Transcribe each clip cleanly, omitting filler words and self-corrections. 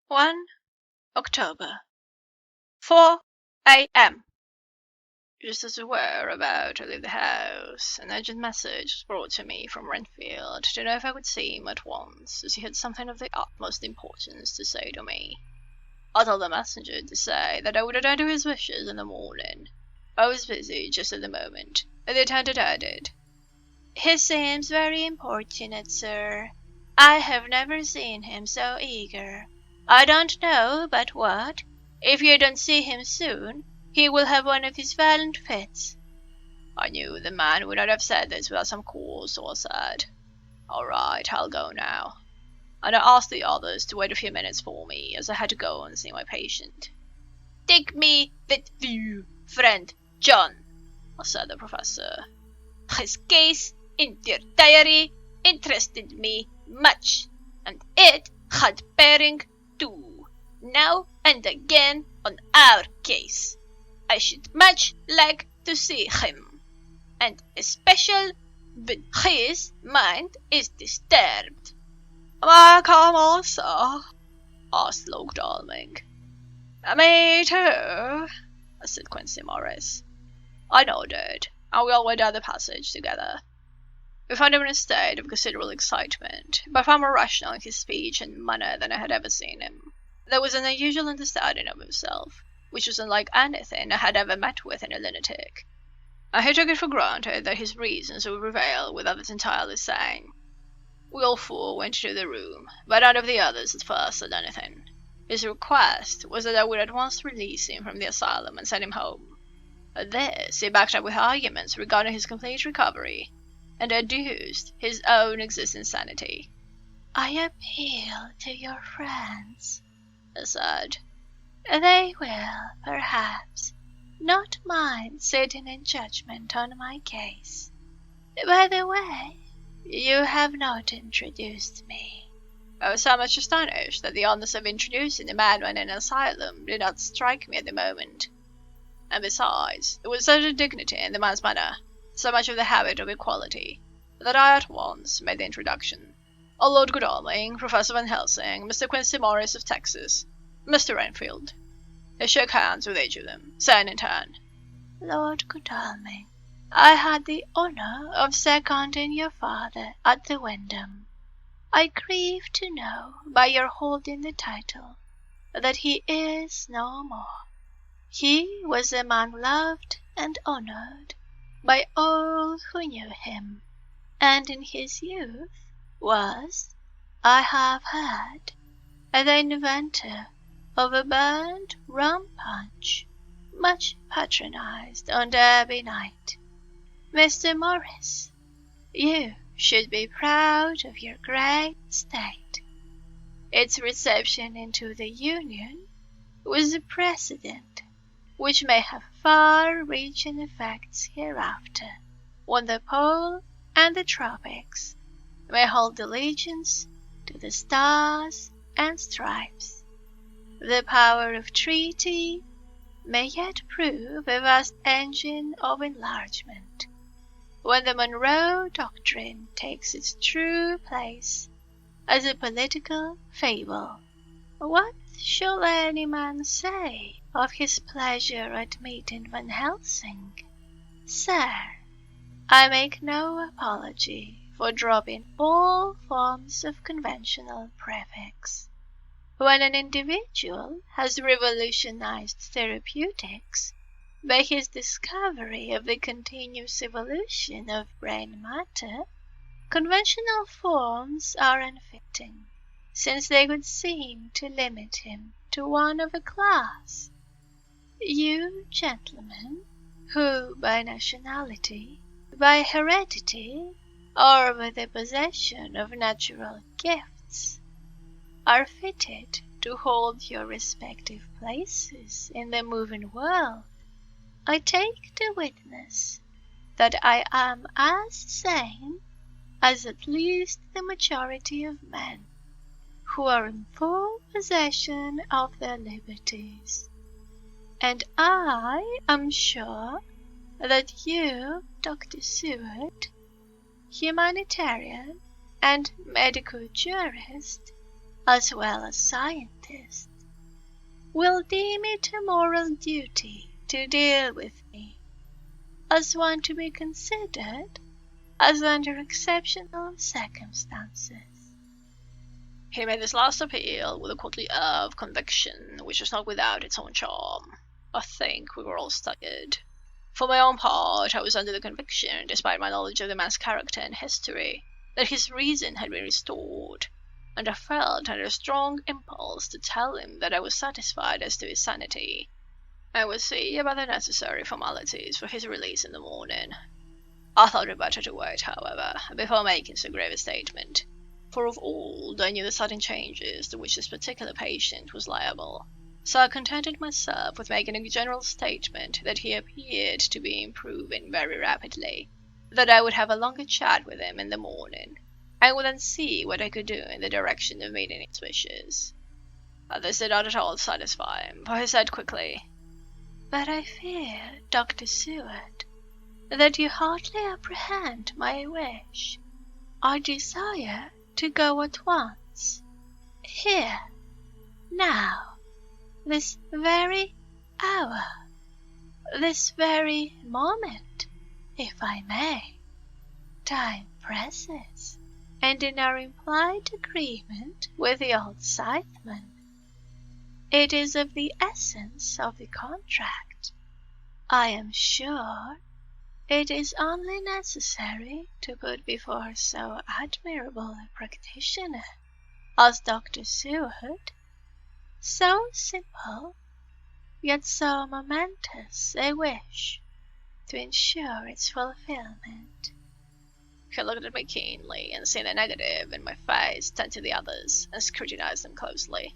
1 October, 4 a.m. Just as we were about to leave the house, an urgent message was brought to me from Renfield to know if I would see him at once, as he had something of the utmost importance to say to me. I told the messenger to say that I would attend to his wishes in the morning. I was busy just at the moment, and the attendant added, "He seems very importunate, sir. I have never seen him so eager. I don't know but what, if you don't see him soon, he will have one of his violent fits." I knew the man would not have said this without some cause, so I said, "All right, I'll go now." And I asked the others to wait a few minutes for me, as I had to go and see my patient. "Take me with you, friend John," said the professor. "His case entirely interested me much, and it had bearing too, now and again, on our case. I should much like to see him, and especially when his mind is disturbed." "Am I come also?" asked Lord Darling. "Me too," said Quincy Morris. I nodded, and we all went down the passage together. We found him in a state of considerable excitement, but far more rational in his speech and manner than I had ever seen him. There was an unusual understanding of himself, which was unlike anything I had ever met with in a lunatic. And he took it for granted that his reasons would prevail with others entirely sane. We all four went into the room, but none of the others at first said anything. His request was that I would at once release him from the asylum and send him home. This he backed up with arguments regarding his complete recovery, and adduced his own existing sanity. "I appeal to your friends," he said. "They will, perhaps, not mind sitting in judgment on my case. By the way, you have not introduced me." I was so much astonished that the honors of introducing a madman in an asylum did not strike me at the moment. And besides, there was such a dignity in the man's manner, so much of the habit of equality, that I at once made the introduction. Lord Godalming, Professor Van Helsing, Mr. Quincy Morris of Texas, Mr. Renfield. He shook hands with each of them, saying in turn, "Lord Godalming, I had the honour of seconding your father at the Wyndham. I grieve to know, by your holding the title, that he is no more. He was a man loved and honoured by all who knew him, and in his youth was, I have heard, the inventor of a burnt rum punch, much patronized on Derby night. Mr. Morris, you should be proud of your great state. Its reception into the Union was a precedent which may have far-reaching effects hereafter, when the pole and the tropics may hold allegiance to the stars and stripes. The power of treaty may yet prove a vast engine of enlargement, when the Monroe Doctrine takes its true place as a political fable. What shall any man say of his pleasure at meeting Van Helsing? Sir, I make no apology for dropping all forms of conventional prefix. When an individual has revolutionized therapeutics by his discovery of the continuous evolution of brain matter, conventional forms are unfitting, since they would seem to limit him to one of a class. You gentlemen, who by nationality, by heredity, or by the possession of natural gifts, are fitted to hold your respective places in the moving world, I take to witness that I am as sane as at least the majority of men who are in full possession of their liberties. And I am sure that you, Dr. Seward, humanitarian and medical jurist, as well as scientists, will deem it a moral duty to deal with me as one to be considered as under exceptional circumstances. He made this last appeal with a courtly air of conviction which was not without its own charm. I think we were all staggered. For my own part, I was under the conviction, despite my knowledge of the man's character and history, that his reason had been restored, and I felt under a strong impulse to tell him that I was satisfied as to his sanity. I would see about the necessary formalities for his release in the morning. I thought it better to wait, however, before making so grave a statement, for of old I knew the sudden changes to which this particular patient was liable. So I contented myself with making a general statement that he appeared to be improving very rapidly, that I would have a longer chat with him in the morning, and would then see what I could do in the direction of meeting his wishes. This did not at all satisfy him, for he said quickly, "But I fear, Dr. Seward, that you hardly apprehend my wish. I desire to go at once, here, now, this very hour, this very moment, if I may. Time presses, and in our implied agreement with the old scytheman, it is of the essence of the contract. I am sure it is only necessary to put before so admirable a practitioner as Dr. Seward so simple, yet so momentous a wish to ensure its fulfillment." He looked at me keenly, and seeing the negative in my face, turned to the others and scrutinized them closely.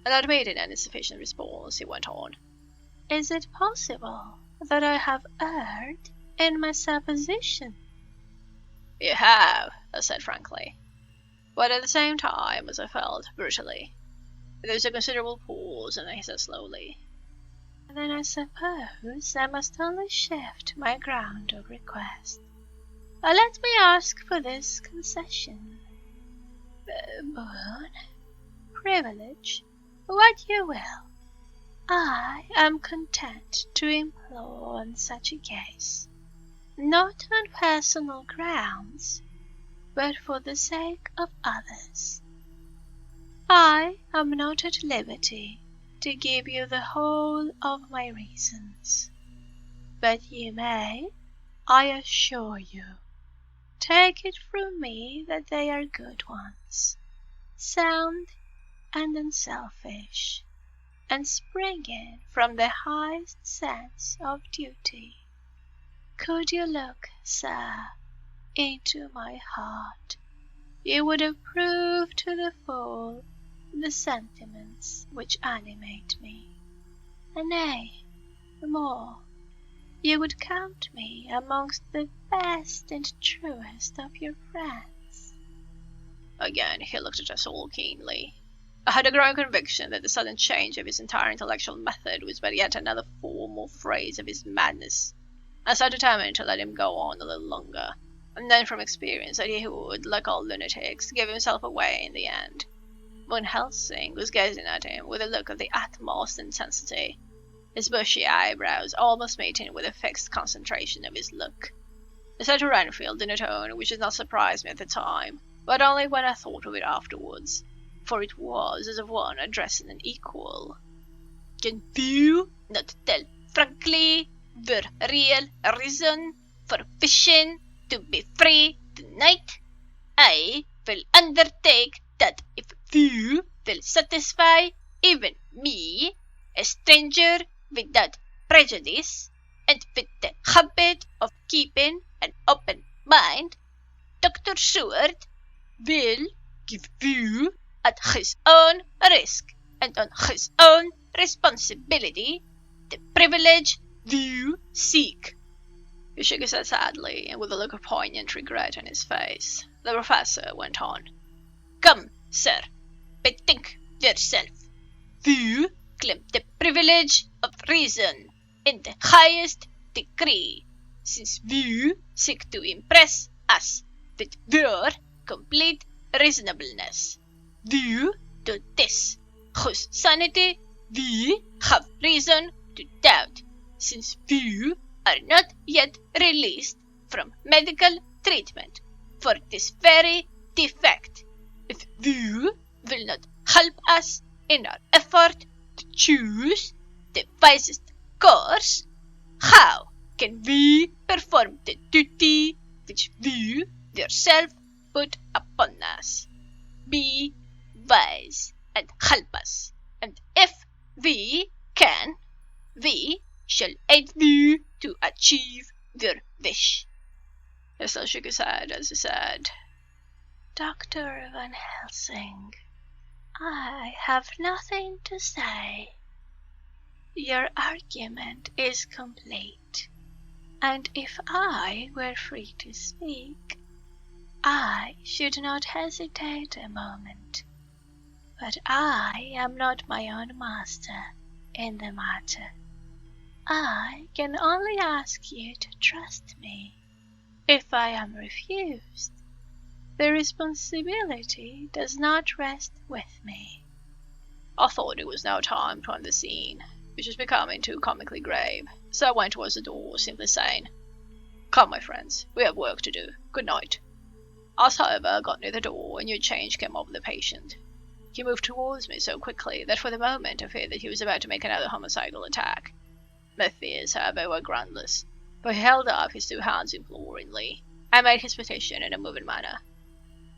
And admitting an insufficient response, he went on, "Is it possible that I have erred in my supposition?" "You have," I said frankly, but at the same time, as I felt, brutally. There was a considerable pause, and then he said slowly, "Then I suppose I must only shift my ground of request. Let me ask for this concession. Boon, privilege, what you will, I am content to implore in such a case, not on personal grounds, but for the sake of others. I am not at liberty to give you the whole of my reasons, but you may, I assure you, take it from me that they are good ones, sound and unselfish, and springing from the highest sense of duty. Could you look, sir, into my heart, you would approve to the full the sentiments which animate me, and nay, more, you would count me amongst the best and truest of your friends." Again he looked at us all keenly. I had a growing conviction that the sudden change of his entire intellectual method was but yet another form or phrase of his madness, and so determined to let him go on a little longer, and then from experience that he would, like all lunatics, give himself away in the end. Van Helsing was gazing at him with a look of the utmost intensity, his bushy eyebrows almost meeting with a fixed concentration of his look. He said to Renfield in a tone which did not surprise me at the time, but only when I thought of it afterwards, for it was as of one addressing an equal, "Can you not tell frankly the real reason for wishing to be free tonight? I will undertake that if you will satisfy even me, a stranger without prejudice, and with the habit of keeping an open mind, Dr. Seward will give you, at his own risk and on his own responsibility, the privilege you seek." He shook his head sadly, and with a look of poignant regret on his face, the professor went on, "Come, sir, bethink yourself. You claim the privilege of reason in the highest degree, since you seek to impress us with your complete reasonableness. You to this, whose sanity we have reason to doubt, since we are not yet released from medical treatment for this very defect. If you will not help us in our effort to choose the wisest course, how can we perform the duty which you yourself put upon us? Be wise and help us, and if we can, we shall aid you to achieve your wish. He still shook his head as he said, Dr. Van Helsing, I have nothing to say. Your argument is complete, and if I were free to speak, I should not hesitate a moment. But I am not my own master in the matter. I can only ask you to trust me. If I am refused, the responsibility does not rest with me. I thought it was now time to end the scene, which was becoming too comically grave, so I went towards the door, simply saying, Come, my friends, we have work to do. Good night. As, however, got near the door, a new change came over the patient. He moved towards me so quickly that for the moment I feared that he was about to make another homicidal attack. My fears, however, were groundless, for he held up his 2 hands imploringly, and made his petition in a moving manner.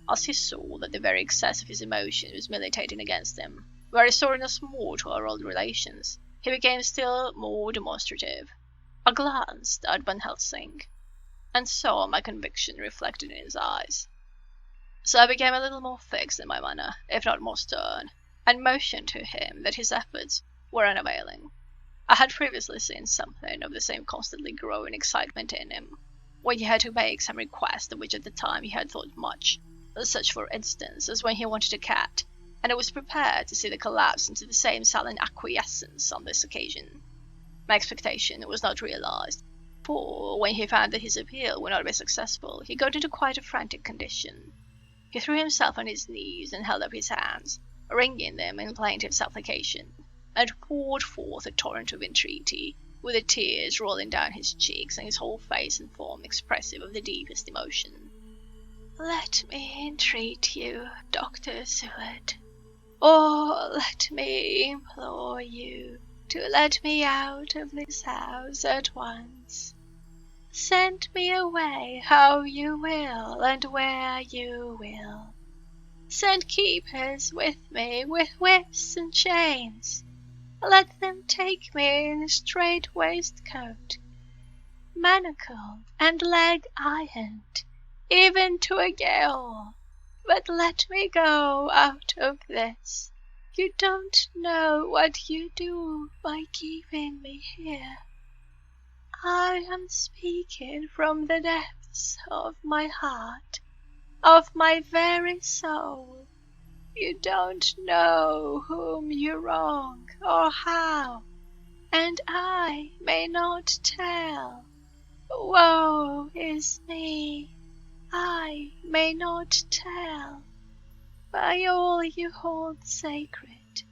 As he saw that the very excess of his emotion was militating against him, were restoring us more to our old relations, he became still more demonstrative. I glanced at Van Helsing, and saw my conviction reflected in his eyes. So I became a little more fixed in my manner, if not more stern, and motioned to him that his efforts were unavailing. I had previously seen something of the same constantly growing excitement in him, when he had to make some request of which at the time he had thought much, such for instance as when he wanted a cat, and I was prepared to see the collapse into the same silent acquiescence on this occasion. My expectation was not realized, for when he found that his appeal would not be successful, he got into quite a frantic condition. He threw himself on his knees and held up his hands, wringing them in plaintive supplication, and poured forth a torrent of entreaty, with the tears rolling down his cheeks and his whole face and form expressive of the deepest emotion. Let me entreat you, Dr. Seward, or let me implore you to let me out of this house at once. Send me away how you will and where you will. Send keepers with me with whips and chains. Let them take me in a strait waistcoat, manacled and leg ironed, even to a gale. But let me go out of this. You don't know what you do by keeping me here. I am speaking from the depths of my heart, of my very soul. You don't know whom you wrong or how, and I may not tell. Woe is me, I may not tell. By all you hold sacred,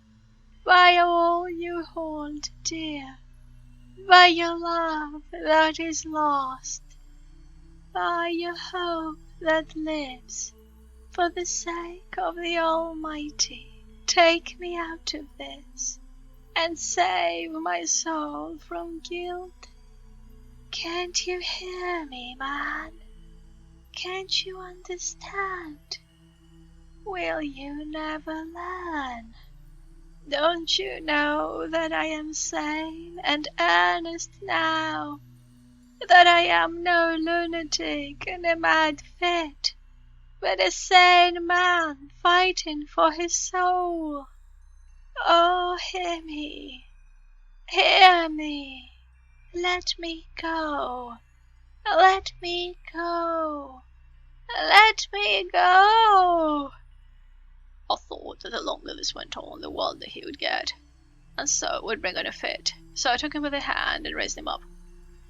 by all you hold dear, by your love that is lost, by your hope that lives, for the sake of the Almighty, take me out of this, and save my soul from guilt. Can't you hear me, man? Can't you understand? Will you never learn? Don't you know that I am sane and earnest now? That I am no lunatic in a mad fit, but a sane man fighting for his soul? Oh, hear me, hear me. Let me go, let me go, let me go. I thought that the longer this went on, the wilder he would get, and so it would bring on a fit. So I took him by the hand and raised him up.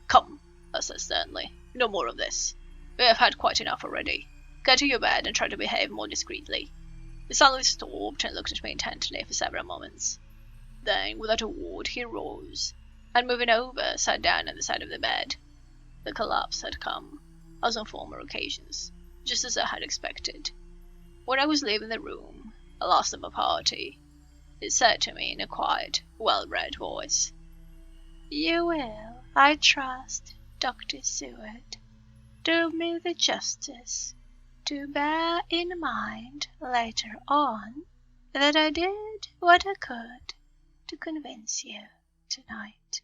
Come, I said sternly, no more of this. We have had quite enough already. Get to your bed and try to behave more discreetly. He suddenly stopped and looked at me intently for several moments. Then, without a word, he rose, and moving over, sat down at the side of the bed. The collapse had come, as on former occasions, just as I had expected. When I was leaving the room, the last of a party, he said to me in a quiet, well-bred voice, "You will, I trust, Dr. Seward, do me the justice to bear in mind later on that I did what I could to convince you tonight."